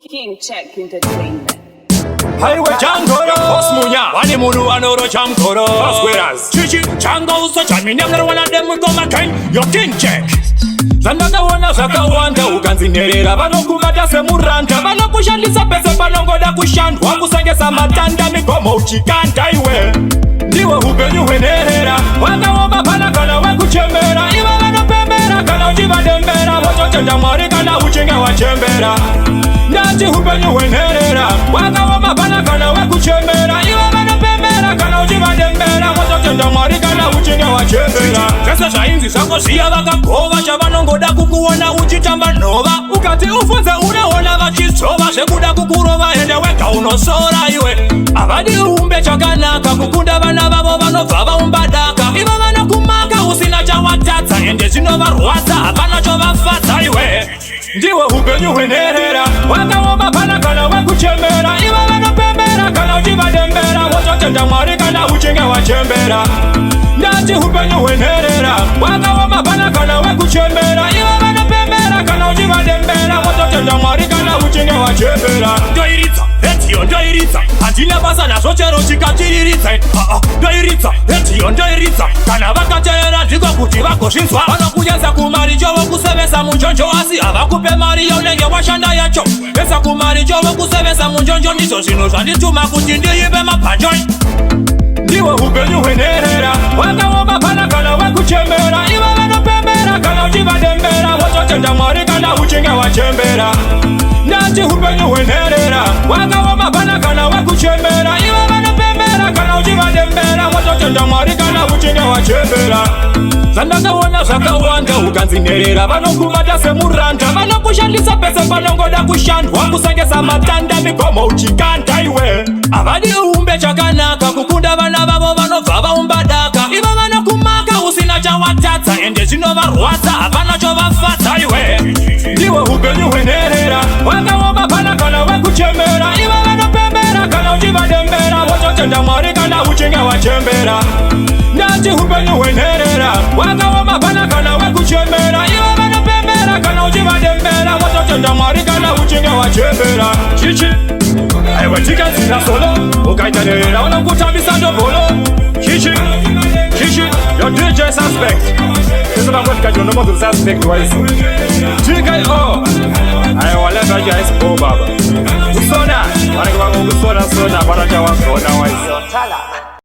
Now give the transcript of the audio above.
King Check Entertainment. Highway Jangoro, Osmunya, Wani Munu Anoro Jangoro, Osweras, Chichi, Jango, so Chami, never one of them will come again. Your King Check. Zandaga wana zaka wanda ukanzinerera vanokumata semuranda vanokushandisa pese panongoda kushandwa kusengesa matanda mikomo uchikanda iwe ndiwe upenyu hwenherera wakaoma pana kana wekuchembera iva vanopembera kana uchivadembera vototenda Mwari kana uchinge wachembera ndati upenyu hwenherera wakaoma pana kana wekuchembera iva vanopembera kana uchivadembera vototenda Mwari kana uchinge wachembera zvese zvainzi zvako zviya vakagova chavanongoda kukuona uchitamba nhova ukati ufunze unoona vachizova zvekuda kukurova ende wega unosora iwe havadi uumbe chakanaka kukunda vana vavo vanobva vaumbadaka ivo vanokumaka usina chawatadza ende zvinovarwadza hapana chovafadza iwe ndiwe upenyu hwenherera wakaoma pana kana wekuchembera ivo vanopembera kana uchivadembera vototenda Mwari kana uchinge wachembera ndati upenyu hwenherera wakaoma pana kana wekuchembera ivo vanopembera kana uchivadembera vototenda Mwari kana uchinge wachembera ndoiridza retiyo ndoiridza handina basa nazvo chero chikatiriridza ndoiridza retiyo ndoiridza kana vakateera ndiko kuti vagozvinzwa vanokunyenza kumari chovo kusevesa munjonjo asi havakupe mari yaunenge washanda yacho vesa kumari chovo kusevesa munjonjo ndizvo zvinhu zvandituma kuti ndiipe mabhanjoi ndiwe upenyu hwenherera wakaoma pana kana wekuchembera ivo vanopembera kana uchivadembera vototenda Mwari kana uchinge wachembera ndati upenyu hwenherera wakaoma pana kana wekuchembera ivo vanopembera kana uchivadembera vototenda Mwari kana uchinge wachembera zvandakaona zvakawanda ukanzinherera vanokumata semuranda vanokushandisa pese panongoda kushandwa kusengesa matanda migomo uchikanda iwe havadi uumbe chakanaka kukunda vana vavo vanobva vaumbadaka ivo vanokumaka usina chawatadza ende zvinovarwadza hapana chovafadza iwe ndiwe upenyu hwenherera wakaoma pana kana wekuchembera ivo vanopembera kana uchivadembera vototenda Mwari kana uchinge wachembera ndati upenyu hwenherera wakaoma pana kana wekuchembera ivo vanopembera kana uchivadembera vototenda Mwari kana uchinge wachembera chichi aiwe tikadzina solo ukaitanerera unokutambisa ndobholo chichi your DJ suspect isivangotikajonomozo suspect waiso TKO aiwa leva jaisibo baba usona vanenge vangokusona sona vanachawagona waiso